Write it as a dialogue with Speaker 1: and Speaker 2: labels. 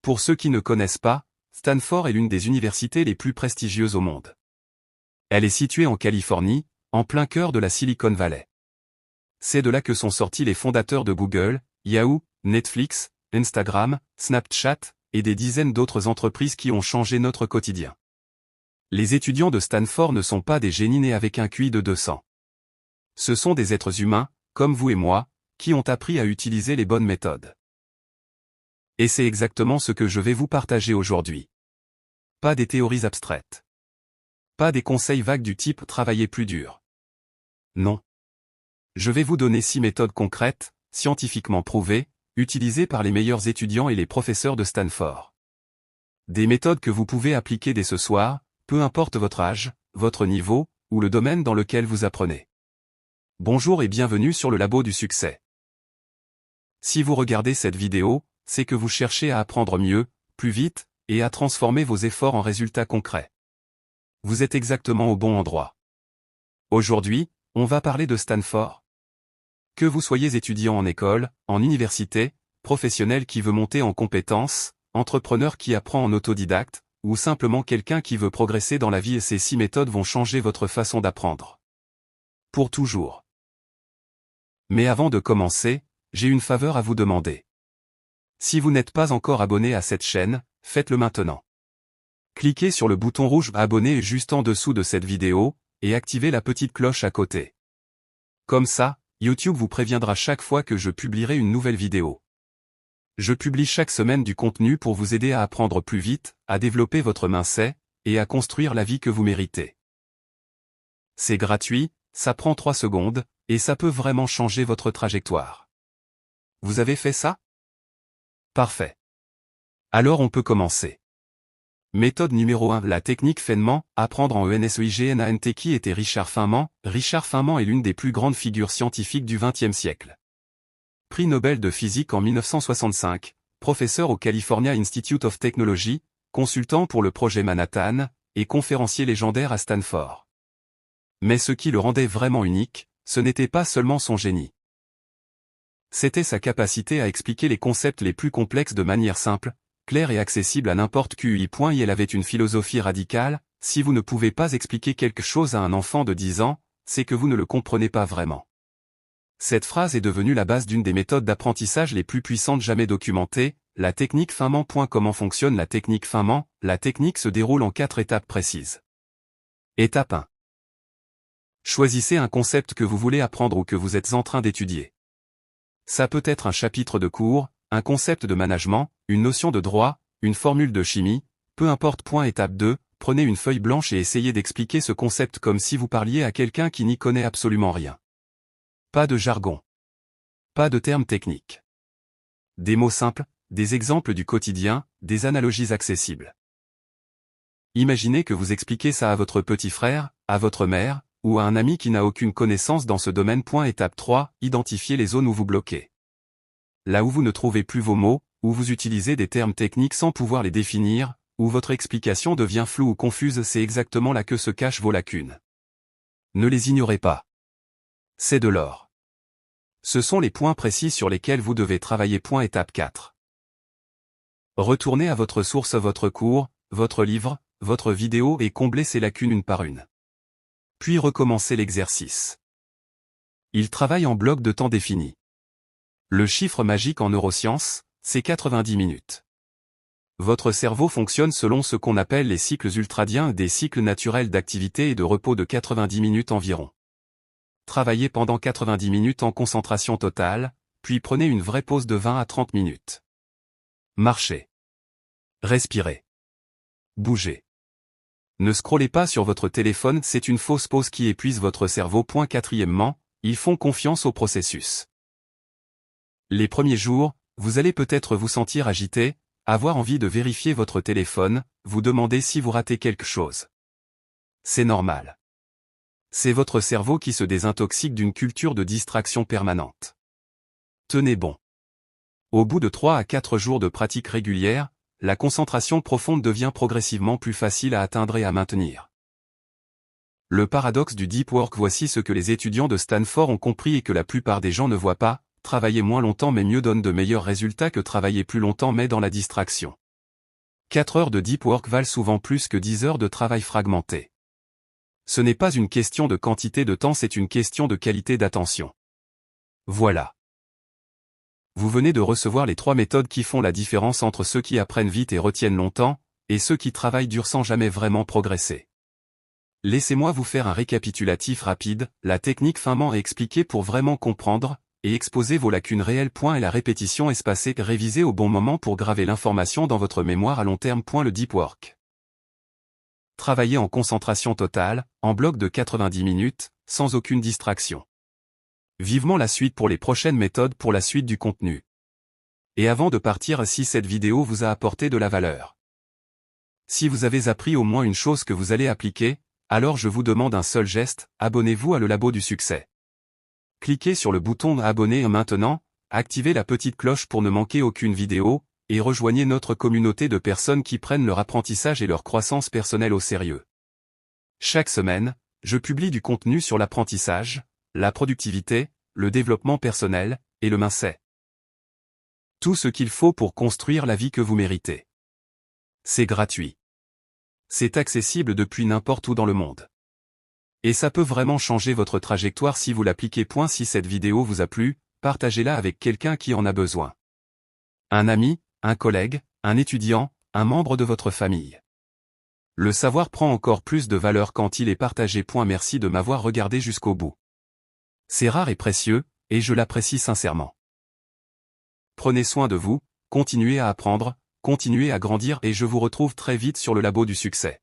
Speaker 1: Pour ceux qui ne connaissent pas, Stanford est l'une des universités les plus prestigieuses au monde. Elle est située en Californie, en plein cœur de la Silicon Valley. C'est de là que sont sortis les fondateurs de Google, Yahoo, Netflix, Instagram, Snapchat, et des dizaines d'autres entreprises qui ont changé notre quotidien. Les étudiants de Stanford ne sont pas des génies nés avec un QI de 200. Ce sont des êtres humains, comme vous et moi, qui ont appris à utiliser les bonnes méthodes. Et c'est exactement ce que je vais vous partager aujourd'hui. Pas des théories abstraites. Pas des conseils vagues du type « travailler plus dur ». Non. Je vais vous donner 6 méthodes concrètes, scientifiquement prouvées, utilisées par les meilleurs étudiants et les professeurs de Stanford. Des méthodes que vous pouvez appliquer dès ce soir, peu importe votre âge, votre niveau, ou le domaine dans lequel vous apprenez. Bonjour et bienvenue sur le Labo du Succès. Si vous regardez cette vidéo, c'est que vous cherchez à apprendre mieux, plus vite, et à transformer vos efforts en résultats concrets. Vous êtes exactement au bon endroit. Aujourd'hui, on va parler de Stanford. Que vous soyez étudiant en école, en université, professionnel qui veut monter en compétences, entrepreneur qui apprend en autodidacte, ou simplement quelqu'un qui veut progresser dans la vie, ces 6 méthodes vont changer votre façon d'apprendre. Pour toujours. Mais avant de commencer, j'ai une faveur à vous demander. Si vous n'êtes pas encore abonné à cette chaîne, faites-le maintenant. Cliquez sur le bouton rouge « Abonner » juste en dessous de cette vidéo, et activez la petite cloche à côté. Comme ça, YouTube vous préviendra chaque fois que je publierai une nouvelle vidéo. Je publie chaque semaine du contenu pour vous aider à apprendre plus vite, à développer votre mindset, et à construire la vie que vous méritez. C'est gratuit, ça prend 3 secondes, et ça peut vraiment changer votre trajectoire. Vous avez fait ça? Parfait. Alors on peut commencer. Méthode numéro 1. La technique Feynman, apprendre en ENSEIGNANT. Qui était Richard Feynman? Richard Feynman est l'une des plus grandes figures scientifiques du XXe siècle. Prix Nobel de physique en 1965, professeur au California Institute of Technology, consultant pour le projet Manhattan, et conférencier légendaire à Stanford. Mais ce qui le rendait vraiment unique, ce n'était pas seulement son génie. C'était sa capacité à expliquer les concepts les plus complexes de manière simple, claire et accessible à n'importe qui. Elle avait une philosophie radicale: si vous ne pouvez pas expliquer quelque chose à un enfant de 10 ans, c'est que vous ne le comprenez pas vraiment. Cette phrase est devenue la base d'une des méthodes d'apprentissage les plus puissantes jamais documentées, la technique Feynman. Comment fonctionne la technique Feynman? La technique se déroule en 4 étapes précises. Étape 1. Choisissez un concept que vous voulez apprendre ou que vous êtes en train d'étudier. Ça peut être un chapitre de cours, un concept de management, une notion de droit, une formule de chimie, peu importe. Étape 2, prenez une feuille blanche et essayez d'expliquer ce concept comme si vous parliez à quelqu'un qui n'y connaît absolument rien. Pas de jargon. Pas de termes techniques. Des mots simples, des exemples du quotidien, des analogies accessibles. Imaginez que vous expliquez ça à votre petit frère, à votre mère, ou à un ami qui n'a aucune connaissance dans ce domaine. Étape 3, identifiez les zones où vous bloquez. Là où vous ne trouvez plus vos mots, où vous utilisez des termes techniques sans pouvoir les définir, où votre explication devient floue ou confuse, c'est exactement là que se cachent vos lacunes. Ne les ignorez pas. C'est de l'or. Ce sont les points précis sur lesquels vous devez travailler. Étape 4. Retournez à votre source, votre cours, votre livre, votre vidéo et comblez ces lacunes une par une. Puis recommencez l'exercice. Il travaille en blocs de temps définis. Le chiffre magique en neurosciences, c'est 90 minutes. Votre cerveau fonctionne selon ce qu'on appelle les cycles ultradiens, des cycles naturels d'activité et de repos de 90 minutes environ. Travaillez pendant 90 minutes en concentration totale, puis prenez une vraie pause de 20 à 30 minutes. Marchez. Respirez. Bougez. Ne scrollez pas sur votre téléphone, c'est une fausse pause qui épuise votre cerveau. Quatrièmement, ils font confiance au processus. Les premiers jours, vous allez peut-être vous sentir agité, avoir envie de vérifier votre téléphone, vous demander si vous ratez quelque chose. C'est normal. C'est votre cerveau qui se désintoxique d'une culture de distraction permanente. Tenez bon. Au bout de 3 à 4 jours de pratique régulière, la concentration profonde devient progressivement plus facile à atteindre et à maintenir. Le paradoxe du deep work: voici ce que les étudiants de Stanford ont compris et que la plupart des gens ne voient pas: travailler moins longtemps mais mieux donne de meilleurs résultats que travailler plus longtemps mais dans la distraction. 4 heures de deep work valent souvent plus que 10 heures de travail fragmenté. Ce n'est pas une question de quantité de temps, c'est une question de qualité d'attention. Voilà. Vous venez de recevoir les 3 méthodes qui font la différence entre ceux qui apprennent vite et retiennent longtemps, et ceux qui travaillent dur sans jamais vraiment progresser. Laissez-moi vous faire un récapitulatif rapide, la technique finement expliquée pour vraiment comprendre, et exposer vos lacunes réelles. Et la répétition espacée, révisez au bon moment pour graver l'information dans votre mémoire à long terme. Le deep work. Travaillez en concentration totale, en bloc de 90 minutes, sans aucune distraction. Vivement la suite pour les prochaines méthodes pour la suite du contenu. Et avant de partir, si cette vidéo vous a apporté de la valeur, si vous avez appris au moins une chose que vous allez appliquer, alors je vous demande un seul geste, abonnez-vous à Le Labo du Succès. Cliquez sur le bouton Abonner maintenant, activez la petite cloche pour ne manquer aucune vidéo, et rejoignez notre communauté de personnes qui prennent leur apprentissage et leur croissance personnelle au sérieux. Chaque semaine, je publie du contenu sur l'apprentissage, la productivité, le développement personnel, et le mindset. Tout ce qu'il faut pour construire la vie que vous méritez. C'est gratuit. C'est accessible depuis n'importe où dans le monde. Et ça peut vraiment changer votre trajectoire si vous l'appliquez. Si cette vidéo vous a plu, partagez-la avec quelqu'un qui en a besoin. Un ami, un collègue, un étudiant, un membre de votre famille. Le savoir prend encore plus de valeur quand il est partagé. Merci de m'avoir regardé jusqu'au bout. C'est rare et précieux, et je l'apprécie sincèrement. Prenez soin de vous, continuez à apprendre, continuez à grandir et je vous retrouve très vite sur Le Labo du Succès.